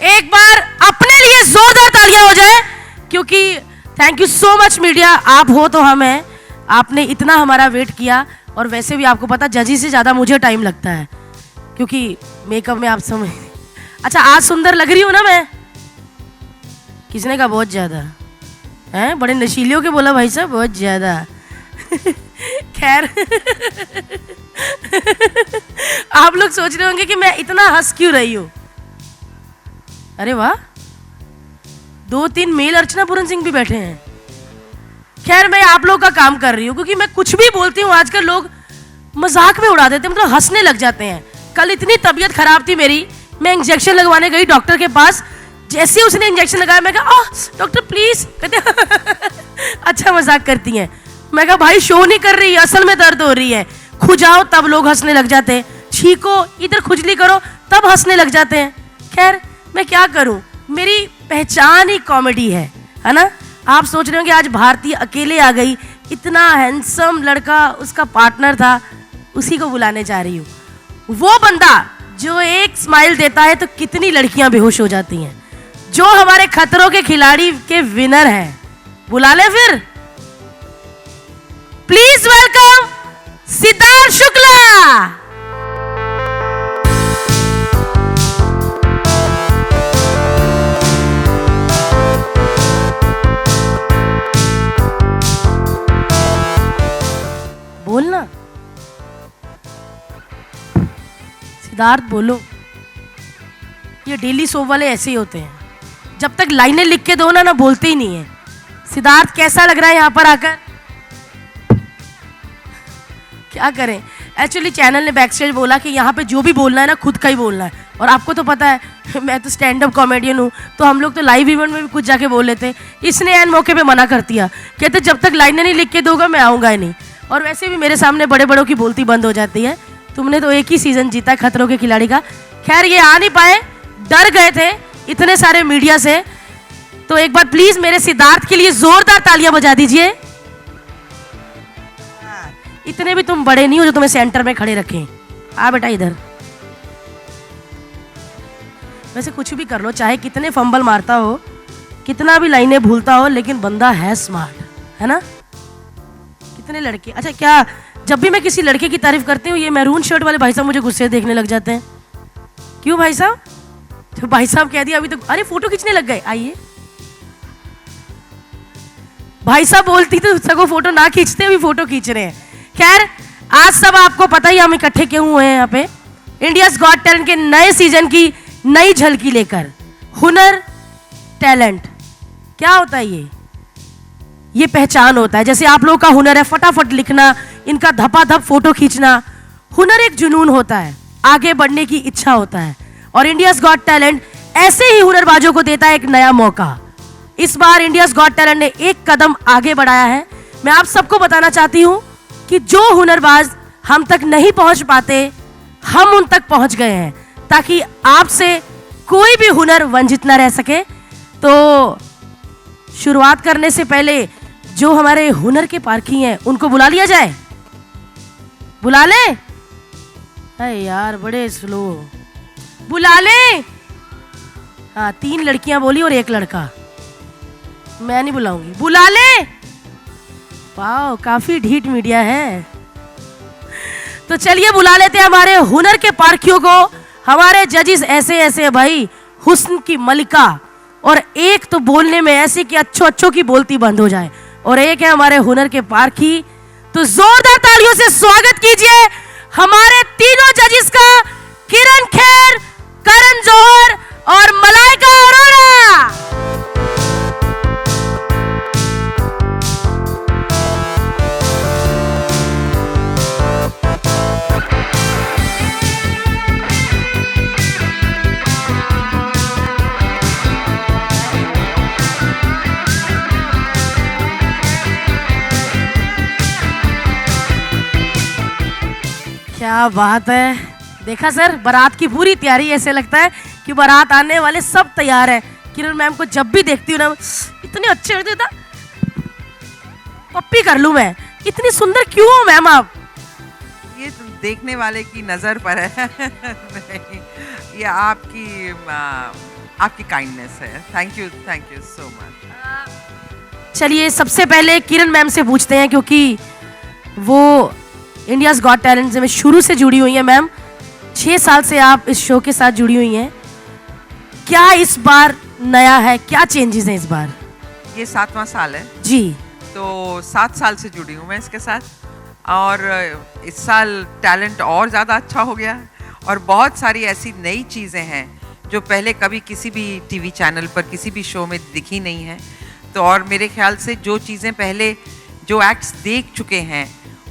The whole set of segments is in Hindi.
एक बार अपने लिए जोरदार तालियां हो जाए, क्योंकि thank you so much media, आप हो तो हम हैं। आपने इतना हमारा वेट किया, और वैसे भी आपको पता जजी से ज़्यादा मुझे टाइम लगता है, क्योंकि मेकअप में आप समझ। अच्छा, आज सुंदर लग रही हूँ ना मैं? किसने कहा बहुत ज़्यादा? हैं, बड़े नशीलियों के बोला भाई साहब, बहुत ज़्यादा। खैर आप लोग सोच रहे होंगे कि मैं इतना हंस क्यों रही हूँ। अरे वाह, 2-3 मेल अर्चना पूरन सिंह भी बैठे हैं। खैर, मैं आप लोग का काम कर रही हूँ, क्योंकि मैं कुछ भी बोलती हूँ आजकल लोग मजाक में उड़ा देते हैं, मतलब हंसने लग जाते हैं। कल इतनी तबीयत खराब थी मेरी, मैं इंजेक्शन लगवाने गई डॉक्टर के पास, जैसे ही उसने इंजेक्शन लगाया मैं कहा डॉक्टर प्लीज, कहते अच्छा मजाक करती हैं। मैं कहा भाई शो नहीं कर रही, असल में दर्द हो रही है, खुजाओ तब लोग हंसने लग जाते हैं, छीको इधर खुजली करो तब हंसने लग जाते हैं। खैर मैं क्या करूं, मेरी पहचान ही कॉमेडी है ना। आप सोच रहे हो कि आज भारती अकेले आ गई, इतना हैंडसम लड़का उसका पार्टनर था, उसी को बुलाने जा रही हूँ। वो बंदा जो एक स्माइल देता है तो कितनी लड़कियां बेहोश हो जाती हैं, जो हमारे खतरों के खिलाड़ी के विनर हैं। बुला ले फिर, प्लीज वेलकम सिद्धार्थ शुक्ला। बोलना सिद्धार्थ, बोलो। ये डेली शो वाले ऐसे ही होते हैं, जब तक लाइनें लिख के दो ना बोलते ही नहीं है। सिद्धार्थ कैसा लग रहा है यहाँ पर आकर? क्या करें, एक्चुअली चैनल ने बैकस्टेज बोला कि यहाँ पे जो भी बोलना है ना खुद का ही बोलना है, और आपको तो पता है मैं तो स्टैंड अप कॉमेडियन हूँ, तो हम लोग तो लाइव इवेंट में भी कुछ जाके बोल लेते। इसने एन मौके पे मना कर दिया, कहते जब तक लाइनें नहीं लिख के दोगा मैं आऊँगा ही नहीं। और वैसे भी मेरे सामने बड़े बड़ों की बोलती बंद हो जाती है। तुमने तो एक ही सीजन जीता खतरों के खिलाड़ी का। खैर ये आ नहीं पाए, डर गए थे इतने सारे मीडिया से, तो एक बार प्लीज मेरे सिद्धार्थ के लिए जोरदार तालियां बजा दीजिए। इतने भी तुम बड़े नहीं हो जो तुम्हें सेंटर में खड़े रखें। आ बेटा इधर। वैसे कुछ भी कर लो, चाहे कितने फंबल मारता हो, कितना भी लाइनें भूलता हो, लेकिन बंदा है स्मार्ट, है ना। कितने लड़के, अच्छा क्या जब भी मैं किसी लड़के की तारीफ करती हूँ, ये मैरून शर्ट वाले भाई साहब मुझे गुस्से देखने लग जाते हैं। क्यों भाई साहब? तो भाई साहब कह दिया अभी तो, अरे फोटो खींचने लग गए, आइए। भाई साहब बोलती तो सगो फोटो ना खींचते, अभी फोटो खींच रहे हैं। खैर आज सब आपको पता ही हम इकट्ठे क्यों हुए हैं यहाँ पे। इंडियाज गॉट टैलेंट के नए सीजन की नई झलकी लेकर, हुनर टैलेंट क्या होता है? ये पहचान होता है। जैसे आप लोगों का हुनर है फटाफट लिखना, इनका धपाधप फोटो खींचना। हुनर एक जुनून होता है, आगे बढ़ने की इच्छा होता है, और इंडियाज गॉट टैलेंट ऐसे ही हुनरबाजों को देता है एक नया मौका। इस बार इंडियाज गॉट टैलेंट ने एक कदम आगे बढ़ाया है। मैं आप सबको बताना चाहती हूं कि जो हुनरबाज हम तक नहीं पहुंच पाते, हम उन तक पहुंच गए हैं, ताकि आपसे कोई भी हुनर वंचित ना रह सके। तो शुरुआत करने से पहले जो हमारे हुनर के पारखी हैं उनको बुला लिया जाए। बुला ले? अरे यार बड़े स्लो, बुला ले। हाँ 3 लड़कियां बोली और 1 लड़का, मैं नहीं बुलाऊंगी। बुला ले। वाह काफी ढीठ मीडिया है। तो चलिए बुला लेते हैं हमारे हुनर के पारखियों को। हमारे जजेस ऐसे ऐसे भाई, हुस्न की मलिका, और एक तो बोलने में ऐसे कि अच्छों की बोलती बंद हो जाए, और एक है हमारे हुनर के पारखी। तो जोरदार तालियों से स्वागत कीजिए हमारे तीनों जजेस का, किरण खेर, करण जौहर और मलाइका अरोड़ा। क्या बात है, देखा सर बारात की पूरी तैयारी, ऐसे लगता है कि बारात आने वाले सब तैयार है। किरण मैम को जब भी देखती हूँ ना इतने अच्छे लगते था, पप्पी कर लूँ मैं। इतनी सुंदर क्यों हो मैम आप? ये देखने वाले की नज़र पर है। नहीं, ये आपकी आपकी काइंडनेस है. Thank you so much. चलिए सबसे पहले किरण मैम से पूछते हैं, क्योंकि वो इंडियाज गॉट टैलेंट में शुरू से जुड़ी हुई है. मैम 6 साल से आप इस शो के साथ जुड़ी हुई हैं. क्या इस बार नया है, क्या चेंजेस हैं इस बार? ये 7वां साल है जी. तो 7 साल से जुड़ी हूँ मैं इसके साथ, और इस साल टैलेंट और ज़्यादा अच्छा हो गया, और बहुत सारी ऐसी नई चीज़ें हैं जो पहले कभी किसी भी टीवी चैनल पर किसी भी शो में दिखी नहीं है. तो और मेरे ख्याल से जो चीज़ें पहले जो एक्ट्स देख चुके हैं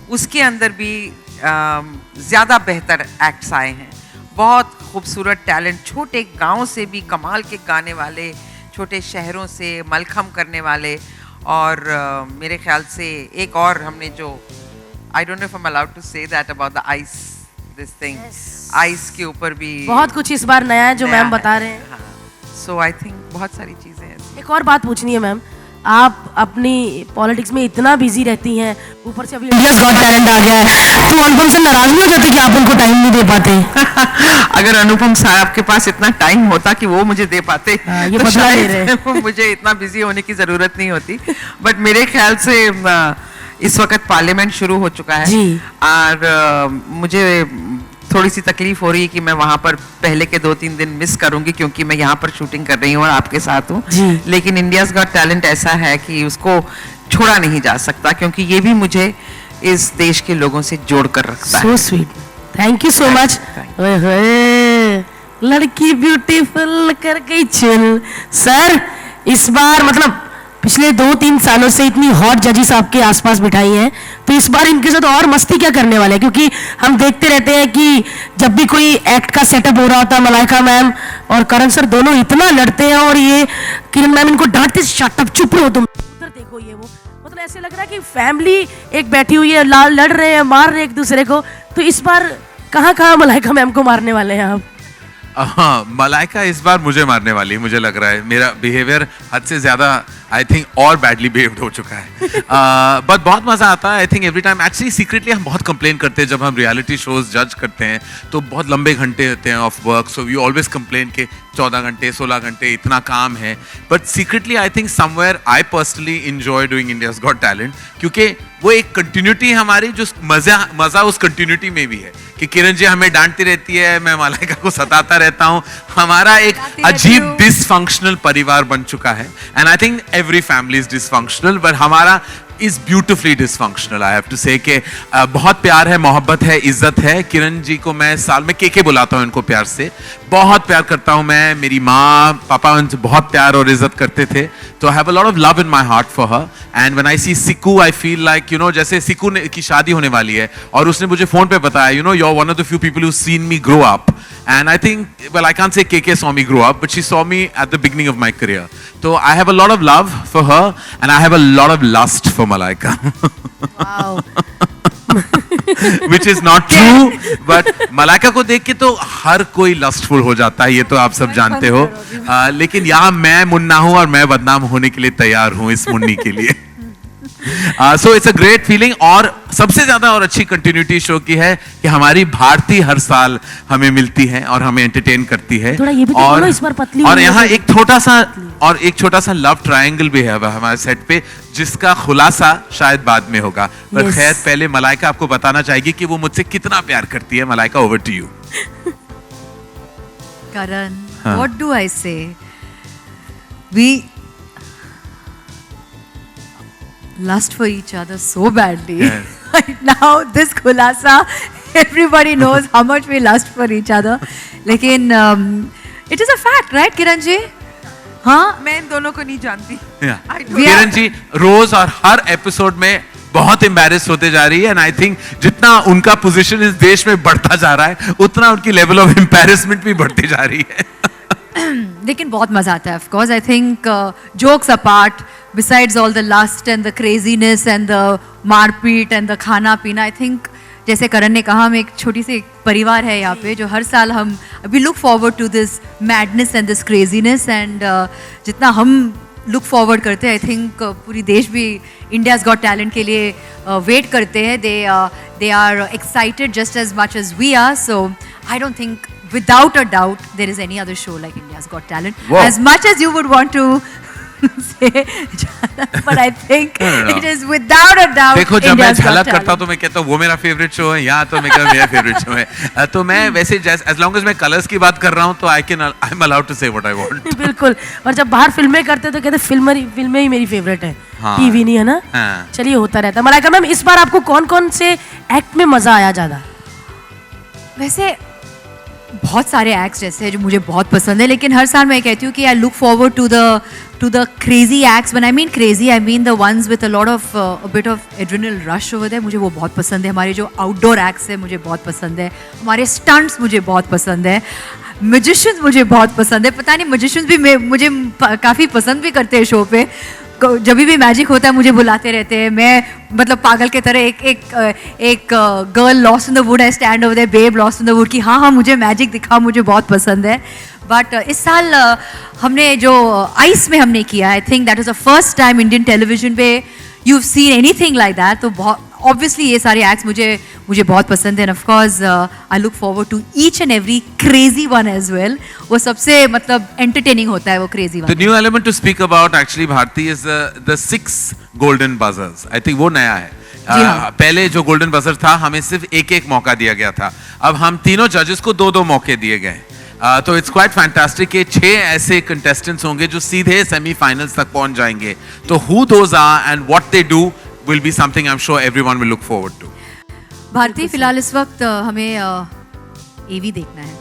उसके अंदर भी ज़्यादा बेहतर एक्ट्स आए हैं. बहुत खूबसूरत टैलेंट, छोटे गांव से भी कमाल के गाने वाले, छोटे शहरों से मलखम करने वाले. और मेरे ख्याल से एक और हमने जो, I don't know if I am allowed to say that about the ice, this thing, ice के ऊपर भी बहुत कुछ इस बार नया है जो मैम बता रहे हैं. सो आई थिंक बहुत सारी चीज़ें हैं. एक और बात पूछनी है मैम, आप अपनी पॉलिटिक्स में इतना बिजी रहती हैं, ऊपर से अभी इंडियाज गॉट टैलेंट आ गया है, तो अनुपम सर नाराज नहीं हो जाते कि आप उनको टाइम नहीं दे पाते? अगर अनुपम साहब के पास इतना टाइम होता कि वो मुझे दे पाते, ये तो बदला ले शायद मुझे इतना बिजी होने की जरूरत नहीं होती. बट मेरे ख्याल से इस वक्त पार्लियामेंट शुरू हो चुका है जी. और मुझे थोड़ी सी तकलीफ हो रही है कि मैं वहाँ पर पहले के 2-3 दिन मिस करूंगी, क्योंकि मैं यहाँ पर शूटिंग कर रही हूँ और आपके साथ हूँ. लेकिन इंडियाज गॉट टैलेंट ऐसा है कि उसको छोड़ा नहीं जा सकता, क्योंकि ये भी मुझे इस देश के लोगों से जोड़ कर रखता है. So sweet, thank you so much. लड़की ब्यूटीफुल कर गई चिल. सर इस बार मतलब पिछले 2-3 सालों से इतनी हॉट जजेस आपके आसपास बिठाई हैं, तो इस बार इनके साथ और मस्ती क्या करने वाले हैं? क्योंकि हम देखते रहते हैं कि जब भी कोई एक्ट का सेटअप हो रहा होता है, मलाइका मैम और करण सर दोनों इतना लड़ते हैं, और ये किरण मैम इनको डांटते, शट अप, चुप रहो तुम, उधर देखो, ये वो. मतलब ऐसे लग रहा है कि फैमिली एक बैठी हुई है, लड़ रहे हैं, मार रहे हैं एक दूसरे को. तो इस बार कहाँ कहाँ मलाइका मैम को मारने वाले हैं आप? हाँ, मलाइका इस बार मुझे मारने वाली है, मुझे लग रहा है. मेरा बिहेवियर हद से ज़्यादा आई थिंक और बैडली बिहेव्ड हो चुका है. बट बहुत मज़ा आता है. I think every time, actually secretly हम बहुत कंप्लेन करते हैं जब हम रियलिटी शोज जज करते हैं, तो बहुत लंबे घंटे होते हैं of work, so we always complain के 14 घंटे 16 घंटे इतना काम है. But secretly I think somewhere I personally enjoy doing India's Got Talent, क्योंकि वो एक कंटिन्यूटी है हमारी, जो मज़ा उस कंटिन्यूटी में भी है कि किरण जी हमें डांटती रहती है, मैं मलाइका को सताता रहता हूँ. हमारा एक अजीब डिसफंक्शनल परिवार बन चुका है. And I think every family is dysfunctional, but हमारा is beautifully dysfunctional. I have to say कि बहुत प्यार है, मोहब्बत है, इज्जत है. किरण जी को मैं साल में के बुलाता हूँ, इनको प्यार से बहुत प्यार करता हूँ मैं. मेरी माँ पापा उनसे बहुत प्यार और इज्जत करते थे, तो I have a lot of love in my heart for her. And when I see Siku, I feel like, you know, जैसे सिकू की शादी होने वाली है और उसने मुझे फोन पे बताया, you know, you're one of the few people who've seen me grow up. And I think, well, I can't say KK saw me grow up, but she saw me at the beginning of my career. So I have a lot of love for her, and I have a lot of lust for Malaika. Wow. Which is not true, but Malaika को देख के तो हर कोई लस्टफुल हो जाता है, ये तो आप सब जानते हो. लेकिन यहाँ मैं मुन्ना हूँ और मैं बदनाम होने के लिए तैयार हूँ इस मुन्नी के लिए. So it's a great feeling. और सबसे ज्यादा और अच्छी कंटिन्यूटी शो की है कि हमारी भारती हर साल हमें मिलती है और हमें एंटरटेन करती है. और इस बार पतली और यहाँ एक छोटा सा लव ट्रायंगल भी है हमारे सेट पे, जिसका खुलासा शायद बाद में होगा. पर खैर पहले मलाइका आपको बताना चाहेगी कि वो मुझसे कितना प्यार करती है. Malaika, over to you. Karan, what do I say? We lust for each other so badly. Yes. Right now, this khulasa, everybody knows how much we lust for each other. लेकिन it is a fact, right, Kiran ji? हाँ, मैं इन दोनों को नहीं जानती. किरण जी रोज और हर एपिसोड में बहुत एम्बैरेस होते जा रही है. एंड आई थिंक जितना उनका पोजीशन इस देश में बढ़ता जा रहा है, उतना उनकी लेवल ऑफ एम्बैरेसमेंट भी बढ़ती जा रही है. लेकिन बहुत मजा आता है. Of course I think jokes apart, besides all the lust and the craziness and the मारपीट एंड द खाना पीना, आई थिंक जैसे करण ने कहा, हम एक छोटी सी परिवार है यहाँ पे, जो हर साल हम we look forward to this madness and this craziness. And जितना हम लुक फॉरवर्ड करते हैं, आई थिंक पूरी देश भी इंडियाज गॉट टैलेंट के लिए वेट करते हैं. They are excited just as much as we are. So I don't think without a doubt there is any other show like India's India's Got Talent. Wow. As much as you would want to say, but I think No. it is without a doubt देखो जब मैं India's Got झलक करता हूँ Talent. तो मैं कहता हूँ वो मेरा फेवरेट शो है, यहाँ तो मैं कहता हूँ मेरा फेवरेट शो है। तो मैं वैसे एज लॉन्ग एज मैं कलर्स की बात कर रहा हूँ तो आई एम अलाउड टू से व्हाट आई वांट। बिल्कुल। और जब बाहर फिल्में करते तो कहते फिल्में ही मेरी फेवरेट है, हाँ। टीवी नहीं, है ना? हाँ। चलिए, होता रहता है। मलाइका मैम, इस बार आपको कौन कौन से एक्ट में मजा आया ज्यादा? वैसे बहुत सारे एक्ट्स जैसे हैं जो मुझे बहुत पसंद है, लेकिन हर साल मैं कहती हूँ कि I look forward to the crazy acts. When I mean crazy, I mean the ones with a lot of a bit of adrenaline rush over there. मुझे वो बहुत पसंद है. हमारे जो आउटडोर एक्ट्स है मुझे बहुत पसंद है. हमारे स्टंट्स मुझे बहुत पसंद है. म्यूजिशियंस मुझे बहुत पसंद है. पता नहीं म्यूजिशियंस भी मुझे काफ़ी पसंद भी करते हैं शो पे. जब भी मैजिक होता है मुझे बुलाते रहते हैं. मैं मतलब पागल के तरह एक girl lost in the wood, I stand over there, babe lost in the wood, कि हाँ मुझे मैजिक दिखा, मुझे बहुत पसंद है. बट इस साल हमने जो आइस में हमने किया, I think that was the first time Indian television पे you have seen anything like that. तो बहुत ऑब्वियसली ये सारे एक्ट्स मुझे बहुत पसंद है. Of course I look forward to each and every crazy one as well. वो सबसे मतलब एंटरटेनिंग होता है वो crazy one. The new element to speak about actually Bharti is the 6 golden buzzers. I think वो नया है. हाँ. पहले जो गोल्डन बजर था हमें सिर्फ एक मौका दिया गया था. अब हम तीनों जजेस को 2 मौके दिए गए. तो इट्स क्वाइट फैंटास्टिक कि 6 ऐसे कंटेस्टेंट्स होंगे जो सीधे सेमीफाइनल्स तक पहुंच जाएंगे. तो who those are and what they do will be something I'm sure everyone will look forward to. Bharti, फिलहाल इस वक्त हमें एवी देखना है.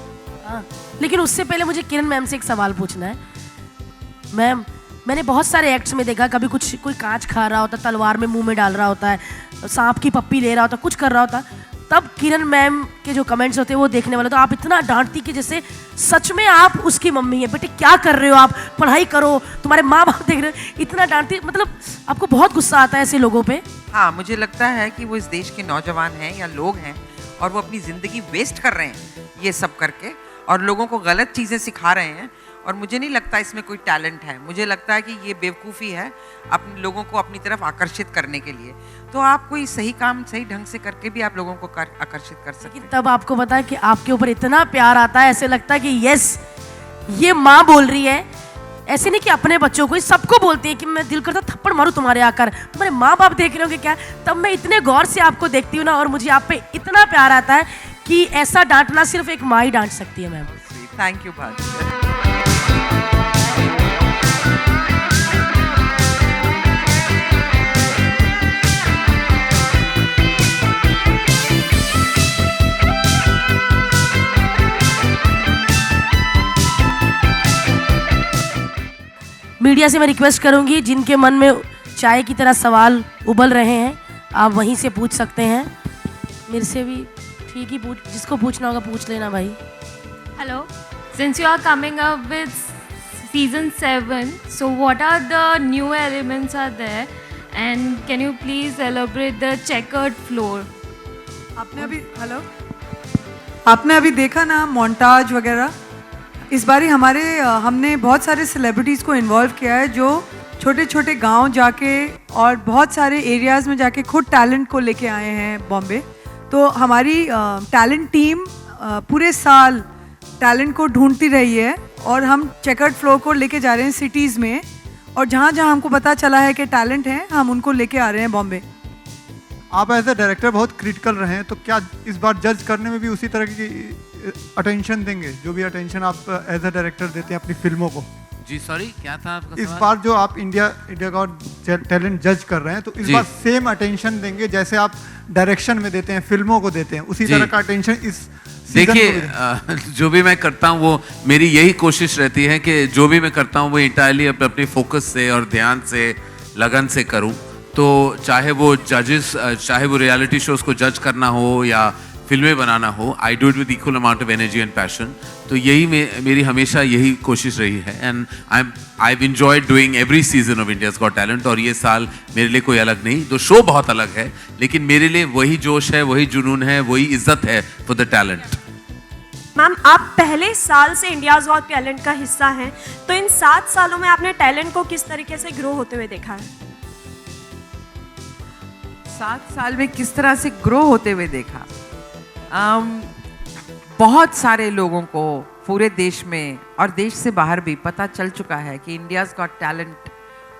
हाँ, लेकिन उससे पहले मुझे किरण मैम से एक सवाल पूछना है. मैम, मैंने बहुत सारे एक्ट्स में देखा, कभी कोई कांच खा रहा होता, तलवार में मुंह में डाल रहा होता है, सांप की पप्पी ले रहा होता, कुछ कर रहा होता, तब किरण मैम के जो कमेंट्स होते हैं वो देखने वाले, तो आप इतना डांटती कि जैसे सच में आप उसकी मम्मी है. बेटे क्या कर रहे हो आप, पढ़ाई करो, तुम्हारे माँ बाप देख रहे हो. इतना डांटती, मतलब आपको बहुत गुस्सा आता है ऐसे लोगों पे? हाँ, मुझे लगता है कि वो इस देश के नौजवान हैं या लोग हैं और वो अपनी ज़िंदगी वेस्ट कर रहे हैं ये सब करके, और लोगों को गलत चीज़ें सिखा रहे हैं. और मुझे नहीं लगता इसमें कोई टैलेंट है. मुझे लगता है कि ये बेवकूफ़ी है अपने लोगों को अपनी तरफ आकर्षित करने के लिए. तो आप कोई सही काम सही ढंग से करके भी आप लोगों को आकर्षित कर सकते हैं. तब आपको पता है कि आपके ऊपर इतना प्यार आता है, ऐसे लगता है कि यस, ये माँ बोल रही है. ऐसे नहीं कि अपने बच्चों को, सबको बोलती है कि मैं दिल करता थप्पड़ मारूं तुम्हारे आकर, तुम्हारे माँ बाप देख रहे हो कि क्या. तब मैं इतने गौर से आपको देखती हूँ ना, और मुझे आप पे इतना प्यार आता है कि ऐसा डांटना सिर्फ एक माँ ही डांट सकती है. Ma'am, thank you Bharti. Media से मैं रिक्वेस्ट करूंगी, जिनके मन में चाय की तरह सवाल उबल रहे हैं, आप वहीं से पूछ सकते हैं. मेरे से भी ठीक ही पूछ, जिसको पूछना होगा पूछ लेना भाई. Hello. Since you are coming up with season 7, so what are the new elements are there, and can you please elaborate the checkered floor? आपने अभी देखा ना मोन्टाज वगैरह. इस बारी हमने बहुत सारे सेलिब्रिटीज़ को इन्वॉल्व किया है जो छोटे छोटे गांव जाके और बहुत सारे एरियाज़ में जाके खुद टैलेंट को लेके आए हैं बॉम्बे. तो हमारी टैलेंट टीम पूरे साल टैलेंट को ढूंढती रही है और हम चेकर्ड फ्लोर को लेके जा रहे हैं सिटीज़ में, और जहाँ जहाँ हमको पता चला है कि टैलेंट है हम उनको लेके आ रहे हैं बॉम्बे. आप एज ए डायरेक्टर बहुत क्रिटिकल रहे हैं, तो क्या इस बार जज करने में भी उसी तरह की अटेंशन देंगे जो भी अटेंशन आप एज ए डायरेक्टर देते हैं अपनी फिल्मों को? जी सॉरी, क्या था आपका इस सवाल? बार जो आप इंडिया गॉट टैलेंट जज कर रहे हैं, तो इस जी. बार सेम अटेंशन देंगे जैसे आप डायरेक्शन में देते हैं, फिल्मों को देते हैं, उसी जी. तरह का अटेंशन इस सीजन को भी देखिए, दें? जो भी मैं करता हूँ वो मेरी यही कोशिश रहती है कि जो भी मैं करता हूँ वो इंटायरली अपने फोकस से और ध्यान से, लगन से करूँ. तो चाहे वो जजेस, चाहे वो रियलिटी शोज को जज करना हो या फिल्में बनाना हो, I do it with equal amount of energy and passion. तो यही मेरी हमेशा यही कोशिश रही है. And I have enjoyed doing every season of India's Got talent. और ये साल मेरे लिए कोई अलग नहीं. तो शो बहुत अलग है, लेकिन मेरे लिए वही जोश है, वही जुनून है, वही इज्जत है फॉर द टैलेंट. मैम, आप पहले साल से इंडियाज गॉट टैलेंट का हिस्सा हैं, तो इन 7 सालों में आपने टैलेंट को किस तरीके से ग्रो होते हुए देखा है? 7 साल में किस तरह से ग्रो होते हुए देखा? बहुत सारे लोगों को पूरे देश में और देश से बाहर भी पता चल चुका है कि इंडियाज़ गॉट टैलेंट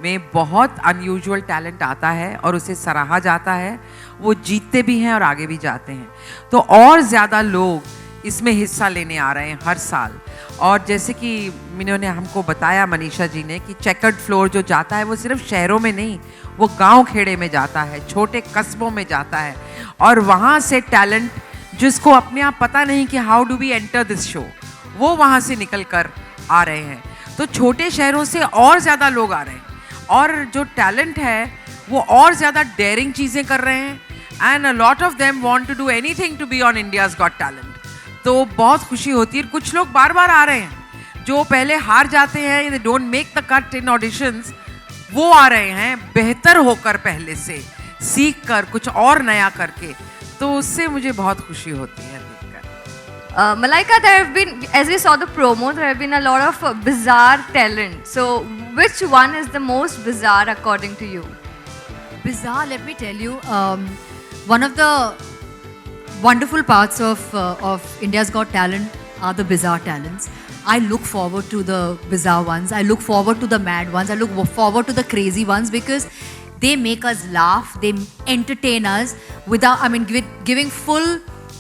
में बहुत अनयूजुअल टैलेंट आता है और उसे सराहा जाता है, वो जीतते भी हैं और आगे भी जाते हैं। तो और ज़्यादा लोग इसमें हिस्सा लेने आ रहे हैं हर साल। और जैसे कि इन्होंने हमको बताया, मनीषा जी ने, कि चेकर्ड फ्लोर जो जाता है वो सिर्फ शहरों में नहीं, वो गांव खेड़े में जाता है, छोटे कस्बों में जाता है, और वहाँ से टैलेंट जिसको अपने आप पता नहीं कि how do we enter this show, वो वहाँ से निकल कर आ रहे हैं। तो छोटे शहरों से और ज़्यादा लोग आ रहे हैं और जो टैलेंट है वो और ज़्यादा डेयरिंग चीज़ें कर रहे हैं, and a lot of them want to do anything to be on India's Got Talent. तो बहुत खुशी होती है। कुछ लोग बार बार आ रहे हैं जो पहले हार जाते हैं, they don't make the cut in auditions, वो आ रहे हैं बेहतर होकर, पहले से सीख कर, कुछ और नया करके। तो उससे मुझे बहुत खुशी होती है देखकर। Malaika, there have been, as we saw the promo, there have been a lot of bizarre talent. So, which one is the most bizarre according to you? Bizarre, let me tell you, one of the wonderful parts of India's Got Talent are the bizarre talents. I look forward to the bizarre ones. I look forward to the mad ones. I look forward to the crazy ones because they make us laugh. They entertain us without, I mean, giving full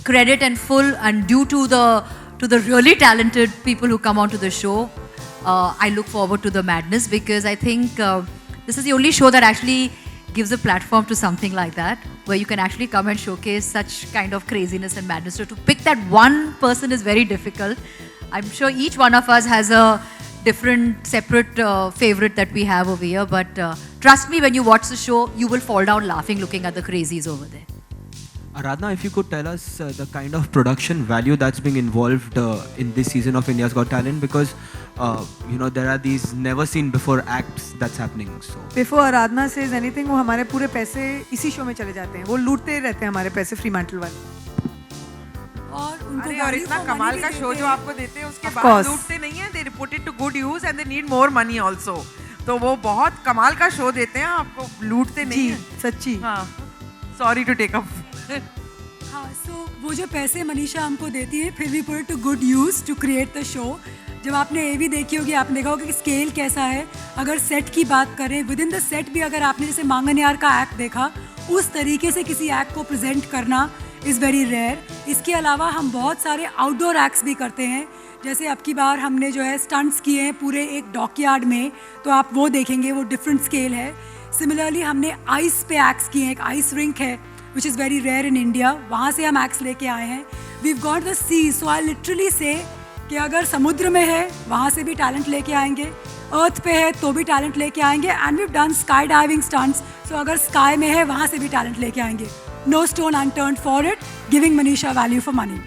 credit and full and due to the really talented people who come onto the show. I look forward to the madness because I think this is the only show that actually gives a platform to something like that, where you can actually come and showcase such kind of craziness and madness. So to pick that one person is very difficult. I'm sure each one of us has a different, separate favorite that we have over here. But trust me, when you watch the show, you will fall down laughing looking at the crazies over there. Aradhana, if you could tell us the kind of production value that's being involved in this season of India's Got Talent, because there are these never seen before acts that's happening. So Before Aradhana says anything, वो हमारे पूरे पैसे इसी शो में चले जाते हैं, वो लूटते ही रहते हैं हमारे पैसे फ्री मैंटल वाले। और उनको अरे, और इतना कमाल का शो जो आपको देते हैं उसके बाद course. लूटते नहीं है, they put it to good use and they need more money also. तो वो बहुत कमाल का शो देते हैं, आपको लूटते नहीं जी, है। सच्ची। हाँ, सॉरी टू टेक अप। हाँ, सो वो जो पैसे मनीषा हमको देती है, फिर भी put to good use to create the show. जब आपने ये भी देखी होगी, आपने देखा होगा कि स्केल कैसा है। अगर सेट की बात करें, विद इन द सेट भी अगर आपने जैसे मांगन यार का एक्ट देखा, उस तरीके से किसी एक्ट को प्रेजेंट करना इज़ वेरी रेयर। इसके अलावा हम बहुत सारे आउटडोर एक्ट्स भी करते हैं, जैसे अब की बार हमने जो है स्टंट्स किए हैं पूरे एक डॉकयार्ड में, तो आप वो देखेंगे, वो डिफरेंट स्केल है। सिमिलरली हमने आइस पे एक्ट्स किए हैं, एक आइस रिंक है which is very rare in India, वहाँ से हम एक्ट्स लेके आए हैं। We've got the sea, so I literally say कि अगर समुद्र में है वहाँ से भी टैलेंट लेके आएंगे, अर्थ पे है तो भी टैलेंट लेके आएंगे, and we've done sky diving stunts, so अगर स्काई में है वहाँ से भी टैलेंट लेके आएंगे। No stone unturned for it, giving मनीषा value for money.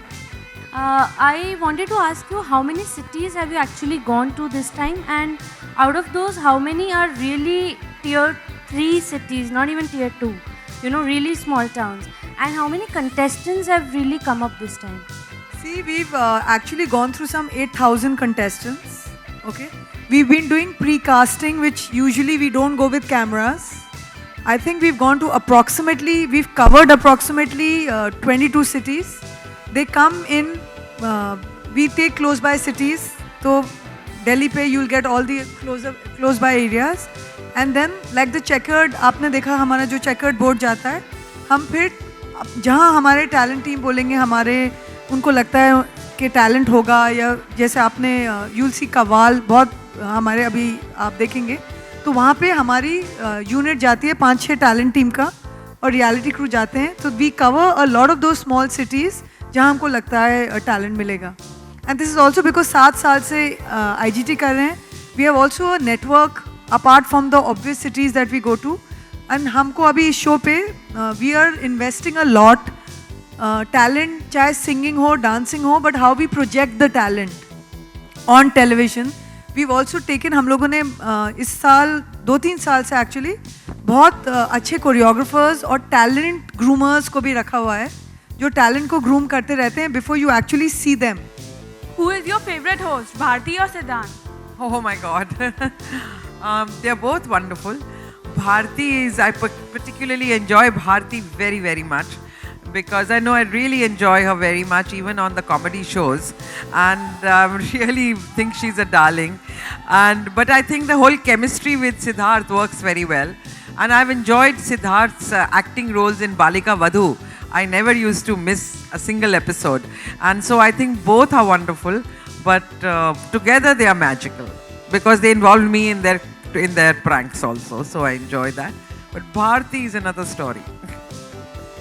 I wanted to ask you, how many cities have you actually gone to this time, and out of those, how many are really tier 3 cities, not even tier 2, really small towns, and how many contestants have really come up this time? See, we've actually gone through some 8,000 contestants. Okay, we've been doing pre-casting, which usually we don't go with cameras. I think we've gone to we've covered approximately 22 cities. They come in, we take close by cities. So Delhi pe you'll get all the close by areas. And then like the checkered, आपने देखा हमारा जो checkered board जाता है, हम फिर जहाँ हमारे talent team बोलेंगे, हमारे उनको लगता है कि talent होगा, या जैसे आपने you'll see कवाल बहुत हमारे अभी आप देखेंगे, तो वहाँ पे हमारी यूनिट जाती है 5-6 टैलेंट टीम का, और रियलिटी क्रू जाते हैं। तो we cover a lot of though small cities जहाँ हमको लगता है टैलेंट मिलेगा। And this is also because 7 साल से IGT कर रहे हैं। We have also a network apart from the obvious cities that we go to, and हमको अभी इस शो पे we are investing a lot talent, चाहे सिंगिंग हो, डांसिंग हो, but how we project the talent on television. Weave also taken, हम लोगों ने इस साल 2-3 साल से एक्चुअली बहुत अच्छे कोरियोग्राफर्स और टैलेंट ग्रूमर्स को भी रखा हुआ है, जो टैलेंट को ग्रूम करते रहते हैं before you actually see them. Who is your favorite host, Bharti or Siddhant? Oh my God. They are both wonderful. Bharti is, I particularly enjoy Bharti very, very much because I know I really enjoy her very much, even on the comedy shows, and really think she's a darling. But I think the whole chemistry with Siddharth works very well, and I've enjoyed Siddharth's acting roles in Balika Vadhu. I never used to miss a single episode, and so I think both are wonderful. But together they are magical because they involved me in their pranks also. So I enjoy that. But Bharti is another story.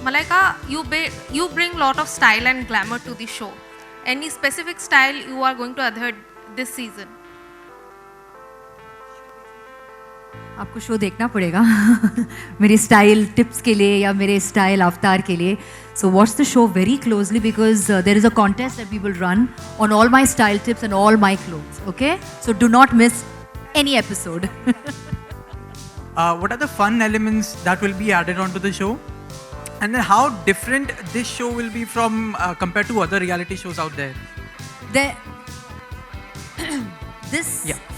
Malaika, you bring lot of style and glamour to the show. Any specific style you are going to adhere this season? आपको शो देखना पड़ेगा मेरी स्टाइल टिप्स के लिए या मेरे स्टाइल अवतार के लिए. So watch the show very closely because there is a contest that we will run on all my style tips and all my clothes. Okay? So do not miss any episode. What are the fun elements that will be added onto the show? And then how different this show will be from compared to other reality shows out there?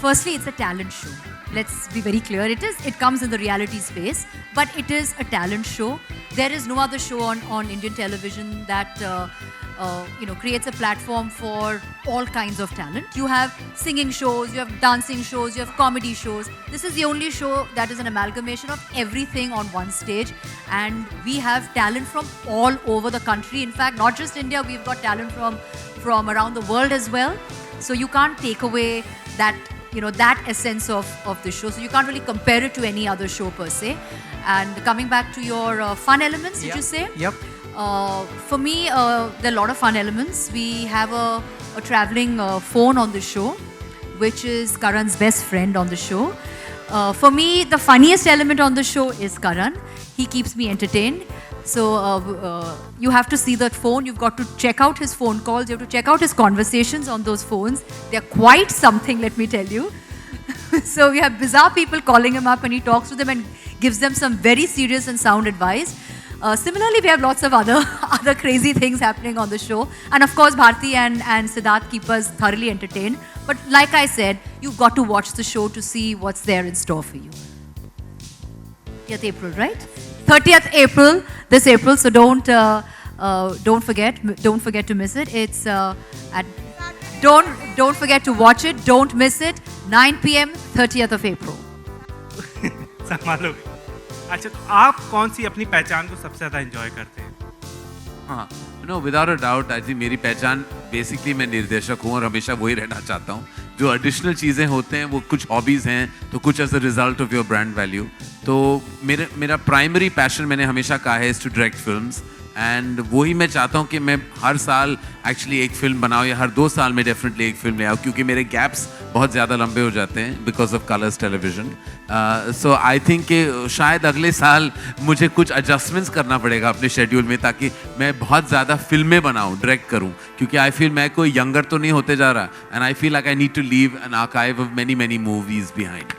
Firstly, it's a talent show. Let's be very clear. It comes in the reality space, but it is a talent show. There is no other show on Indian television that creates a platform for all kinds of talent. You have singing shows, you have dancing shows, you have comedy shows. This is the only show that is an amalgamation of everything on one stage, and we have talent from all over the country. In fact, not just India, we've got talent from around the world as well. So you can't take away that essence of the show. So you can't really compare it to any other show per se. And coming back to your fun elements, did you say? Yep. For me, there are a lot of fun elements. We have a traveling phone on the show, which is Karan's best friend on the show. For me, the funniest element on the show is Karan. He keeps me entertained. So you have to see that phone. You've got to check out his phone calls. You have to check out his conversations on those phones. They're quite something, let me tell you. So we have bizarre people calling him up and he talks to them and gives them some very serious and sound advice. Similarly, we have lots of other crazy things happening on the show. And of course, Bharti and Siddharth keep us thoroughly entertained. But like I said, you've got to watch the show to see what's there in store for you. 30th April, right? 30th April, this April. So don't forget to miss it. It's don't forget to watch it. Don't miss it. 9 p.m. 30th of April. संभालोगे. अच्छा, तो आप कौन सी अपनी पहचान को सबसे ज़्यादा एंजॉय करते हैं? हाँ, no without a doubt I think मेरी पहचान बेसिकली मैं निर्देशक हूँ और हमेशा वही रहना चाहता हूँ. जो एडिशनल चीज़ें होते हैं वो कुछ हॉबीज़ हैं तो कुछ as a result of your brand value. तो मेरा प्राइमरी पैशन मैंने हमेशा कहा है is to direct films, and वही मैं चाहता हूँ कि मैं हर साल एक्चुअली एक फ़िल्म बनाऊँ या हर 2 साल में डेफिनेटली एक फ़िल्म ले आऊँ, क्योंकि मेरे गैप्स बहुत ज़्यादा लंबे हो जाते हैं because of colours television. So I think कि शायद अगले साल मुझे कुछ एडजस्टमेंट्स करना पड़ेगा अपने शेड्यूल में ताकि मैं बहुत ज़्यादा फिल्में बनाऊँ, डायरेक्ट करूँ, क्योंकि आई फील मैं कोई यंगर तो नहीं होते जा रहा, and I feel like I need to leave an archive of many movies behind.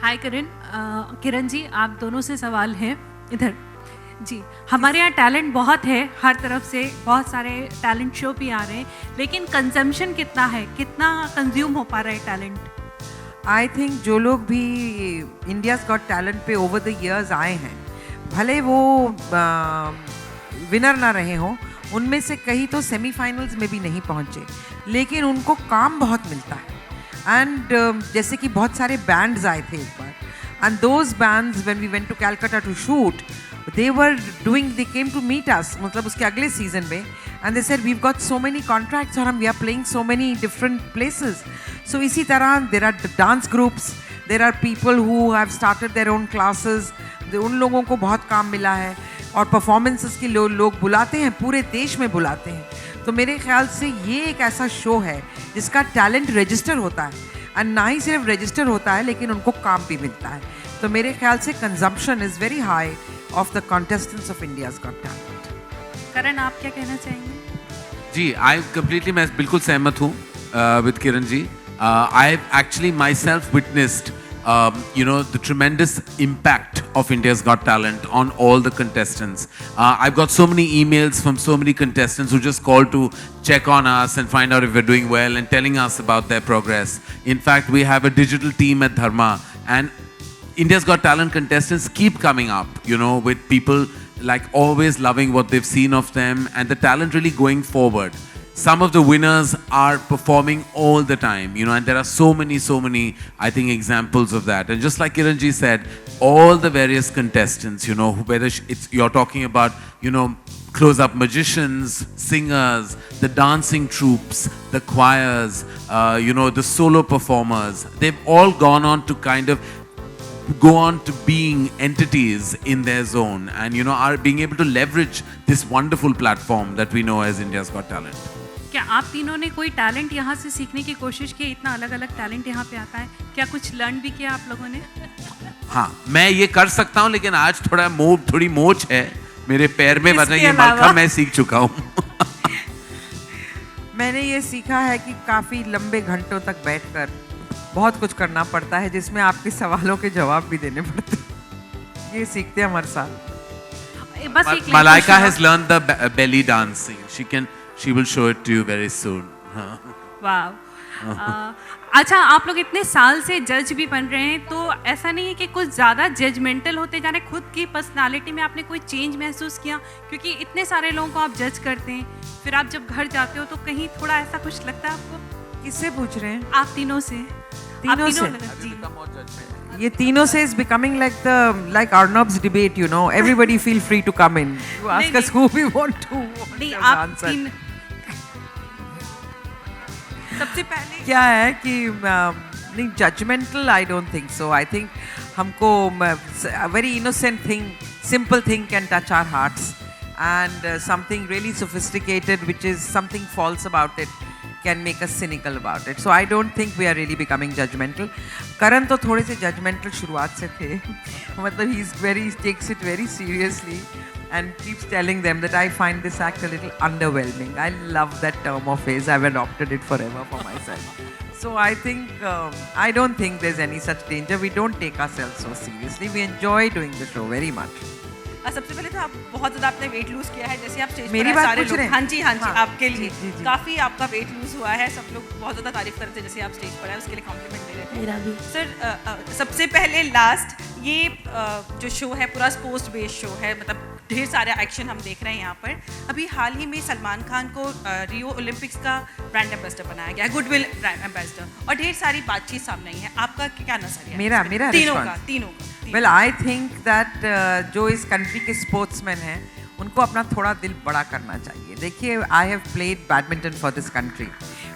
Hi Kiran ji, आप दोनों से सवाल है इधर जी. हमारे यहाँ टैलेंट बहुत है, हर तरफ से बहुत सारे टैलेंट शो भी आ रहे हैं, लेकिन कंजम्पशन कितना है, कितना कंज्यूम हो पा रहा है टैलेंट? आई थिंक जो लोग भी इंडियाज़ गॉट टैलेंट पे ओवर द इयर्स आए हैं, भले वो विनर ना रहे हों, उनमें से कई तो सेमीफाइनल्स में भी नहीं पहुँचे, लेकिन उनको काम बहुत मिलता है. एंड जैसे कि बहुत सारे बैंड्स आए थे एक बार, and those bands when we went to Calcutta to shoot, they came to meet us, मतलब उसके अगले सीजन में, and they said we've got so many contracts और we are playing so many different places. So इसी तरह there are dance groups, there are people who have started their own classes. उन लोगों को बहुत काम मिला है और performances के लोग बुलाते हैं, पूरे देश में बुलाते हैं. तो मेरे ख्याल से ये एक ऐसा शो है जिसका टैलेंट रजिस्टर होता है, और ना ही सिर्फ रजिस्टर होता है लेकिन उनको काम भी मिलता है. तो मेरे ख्याल से consumption is very high of the contestants of India's Got Talent. करण, आप क्या कहना चाहेंगे? जी, मैं बिल्कुल सहमत हूँ with Kiran ji. I've actually myself witnessed the tremendous impact of India's Got Talent on all the contestants. I've got so many emails from so many contestants who just called to check on us and find out if we're doing well and telling us about their progress. In fact, we have a digital team at Dharma, and India's Got Talent contestants keep coming up, with people like always loving what they've seen of them, and the talent really going forward. Some of the winners are performing all the time, you know, and there are so many, I think, examples of that. And just like Kiranji said, all the various contestants, you know, whether you're talking about, you know, close-up magicians, singers, the dancing troupes, the choirs, you know, the solo performers, they've all gone on to kind of go on to being entities in their zone, and, you know, are being able to leverage this wonderful platform that we know as India's Got Talent. क्या आप तीनों ने कोई टैलेंट यहाँ से सीखने की कोशिश की? इतना अलग अलग टैलेंट यहाँ पे आता है, क्या कुछ लर्न भी किया आप लोगों ने? हाँ, मैं ये कर सकता हूँ, लेकिन आज थोड़ी मोच है मेरे पैर में, वरना ये मलखम मैं सीख चुका हूँ. मैंने ये सीखा है कि काफ़ी लंबे घंटों तक बैठकर बहुत कुछ करना पड़ता है, जिसमें आपके सवालों के जवाब भी देने पड़ते हैं. ये सीखते हैं हमारे साथ. बस Malaika has learned the belly dancing. She will show it to you very soon. वाह. अच्छा, आप लोग इतने साल से जज भी बन रहे हैं, तो ऐसा नहीं है कि कुछ ज़्यादा जजमेंटल होते जा रहे हैं? खुद की पर्सनालिटी में आपने कोई चेंज महसूस किया? क्योंकि इतने सारे लोगों को आप जज करते हैं, फिर आप जब घर जाते हो तो कहीं थोड़ा ऐसा कुछ लगता है आपको? किससे पूछ रहे हैं? आप तीनों से. तीनों से. ये तीनों से is becoming like Arnab's debate, you know. Everybody feel free to come in. You ask us who we want to. नहीं, आप तीन. सबसे पहले क्या है कि नहीं, judgmental I don't think so. I think हमको a very innocent thing, simple thing can touch our hearts, and something really sophisticated, which is something false about it, can make us cynical about it. So I don't think we are really becoming judgmental. Karan तो थोड़े से judgmental शुरुआत से थे. मतलब he takes it very seriously and keeps telling them that I find this act a little underwhelming. I love that term of his. I've adopted it forever for myself. So I think I don't think there's any such danger. We don't take ourselves so seriously. We enjoy doing the show very much. सबसे पहले तो आप बहुत ज़्यादा आपने वेट लूज़ किया है, जैसे आप स्टेज मेरी पर बात सारे पूछ लोग. रहे हैं? हाँ जी, हाँ जी, हाँ, आपके लिए जी. काफ़ी आपका वेट लूज़ हुआ है. सब लोग बहुत ज़्यादा तारीफ कर रहे थे जैसे आप स्टेज पर आए, उसके लिए कॉम्प्लीमेंट दे रहे थे. मेरा भी. सर, सबसे पहले लास्ट ये जो शो है पूरा स्पोर्ट्स बेस्ड शो है, मतलब ढेर सारे एक्शन हम देख रहे हैं यहाँ पर. अभी हाल ही में सलमान खान को रियो ओलंपिक्स का ब्रांड एम्बेसडर बनाया गया, गुडविल ब्रांड एम्बेसडर, और ढेर सारी बातचीत सामने आई है. आपका क्या नजरिया? मेरा तीनों का. Well, I think that जो इस कंट्री के स्पोर्ट्समैन हैं, उनको अपना थोड़ा दिल बड़ा करना चाहिए. देखिए, I have played badminton for this country.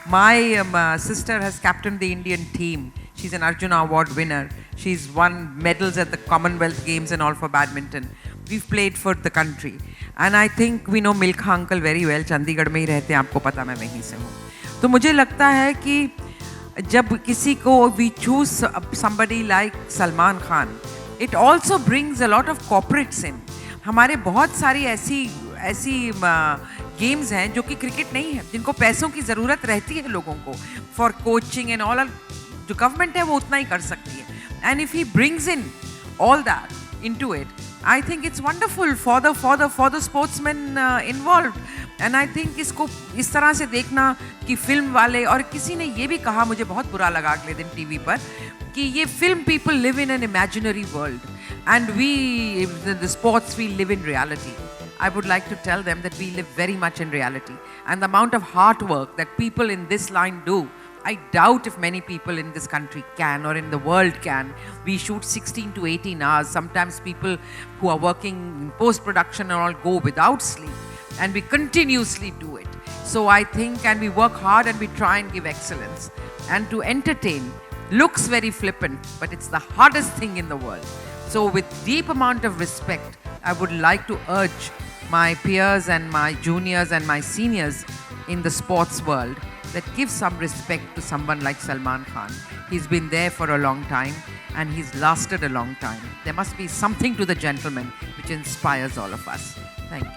My sister has captained the Indian team. She's an Arjuna Award winner. She's won medals at the Commonwealth Games and all for badminton. We've played for the country. And I think we know Milkha uncle very well. Chandigarh में ही रहते हैं, आपको पता, मैं वहीं से हूँ. तो मुझे लगता है कि जब किसी को we choose somebody like Salman Khan, it also brings a lot of corporates in. हमारे बहुत सारी ऐसी गेम्स हैं जो कि क्रिकेट नहीं है, जिनको पैसों की ज़रूरत रहती है लोगों को फॉर कोचिंग एंड ऑल. जो गवर्नमेंट है वो उतना ही कर सकती है. And if he brings in all that into it, I think it's wonderful for the sportsmen involved. And I think इसको इस तरह से देखना कि फिल्म वाले, और किसी ने ये भी कहा, मुझे बहुत बुरा लगा अगले दिन टीवी पर, कि ये film people live in an imaginary world and we the sports we live in reality. I would like to tell them that we live very much in reality, and the amount of hard work that people in this line do, I doubt if many people in this country can, or in the world can. We shoot 16 to 18 hours. Sometimes people who are working in post-production and all go without sleep, and we continuously do it. So I think, and we work hard and we try and give excellence. And to entertain looks very flippant, but it's the hardest thing in the world. So with deep amount of respect, I would like to urge my peers and my juniors and my seniors in the sports world that give some respect to someone like Salman Khan. He's been there for a long time and he's lasted a long time. There must be something to the gentleman which inspires all of us. Thank you.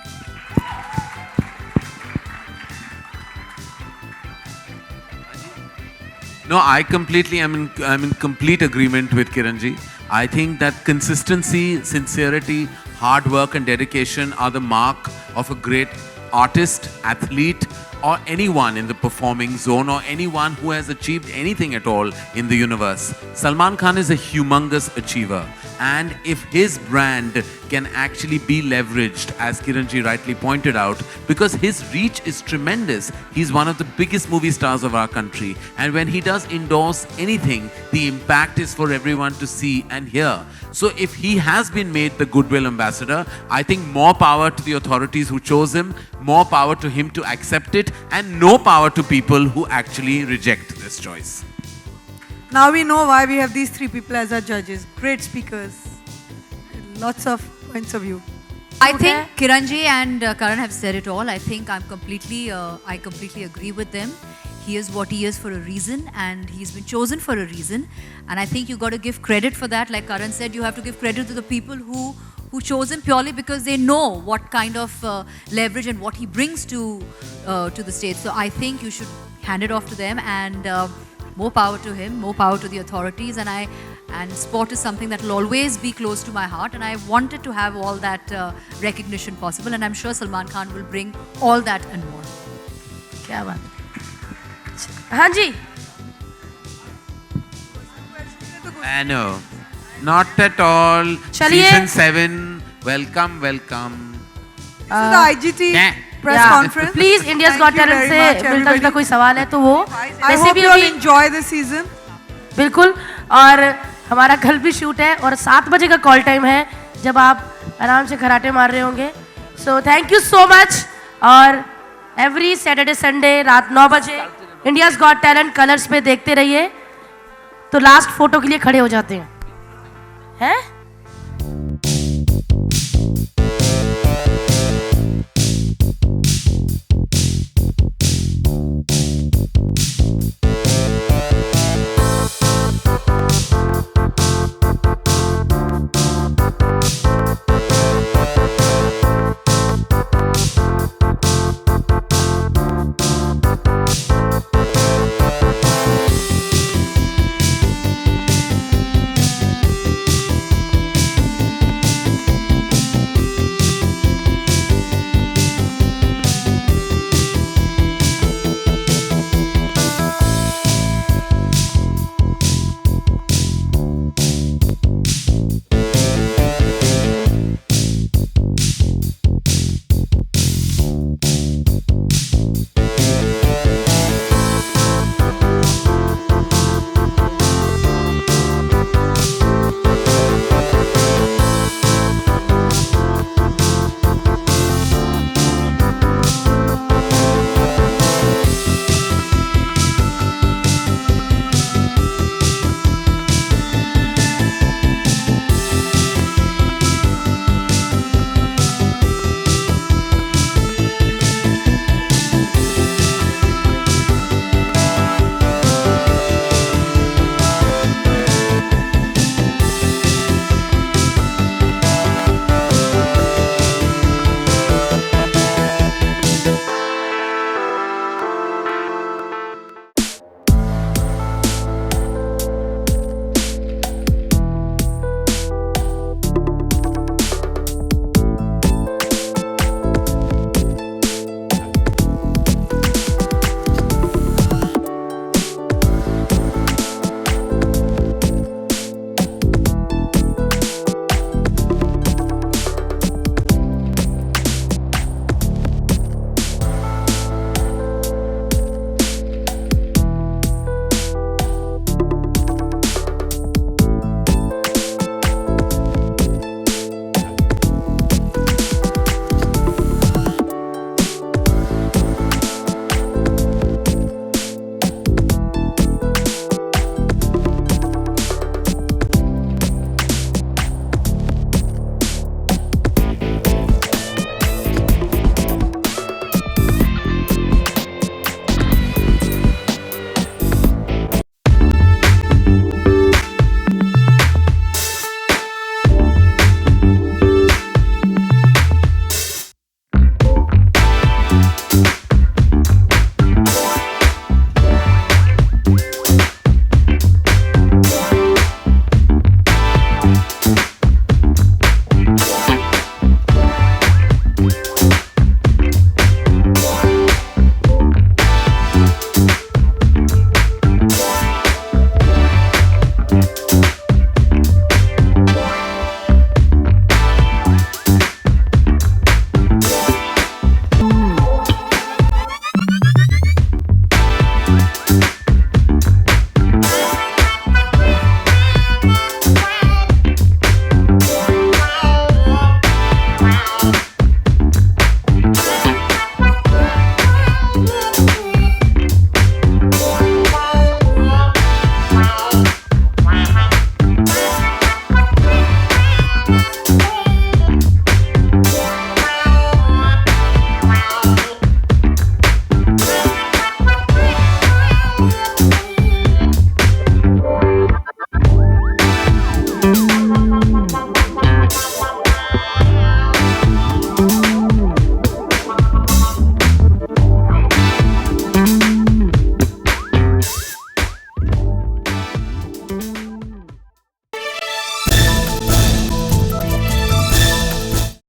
No, I completely am in complete agreement with Kiranji. I think that consistency, sincerity, hard work and dedication are the mark of a great artist, athlete, or anyone in the performing zone or anyone who has achieved anything at all in the universe. Salman Khan is a humongous achiever, and if his brand can actually be leveraged, as Kiranji rightly pointed out, because his reach is tremendous. He's one of the biggest movie stars of our country, and when he does endorse anything, the impact is for everyone to see and hear. So if he has been made the goodwill ambassador, I think more power to the authorities who chose him, more power to him to accept it, and no power to people who actually reject this choice. Now we know why we have these three people as our judges. Great speakers. Lots of points of view. I think Kiranji and Karan have said it all. I think I completely agree with them. He is what he is for a reason, and he's been chosen for a reason. And I think you got to give credit for that. Like Karan said, you have to give credit to the people who chose him purely because they know what kind of leverage and what he brings to the stage. So I think you should hand it off to them, and more power to him, more power to the authorities. And sport is something that will always be close to my heart, and I wanted to have all that recognition possible, and I'm sure Salman Khan will bring all that and more. क्या बात है? हाँ जी. I know. Not at all. चलिए. Season 7. Welcome. This is the IGT press conference. Please, India's Got Thank you Talent very से much, मिलता जुलता everybody. कोई सवाल है तो वो I hope you all enjoy the season. बिल्कुल. और हमारा कल भी शूट है और 7 बजे का कॉल टाइम है जब आप आराम से खराटे मार रहे होंगे. So thank you so much. और एवरी सैटरडे संडे रात 9 बजे इंडियाज गॉट टैलेंट कलर्स पे देखते रहिए. तो लास्ट फोटो के लिए खड़े हो जाते हैं.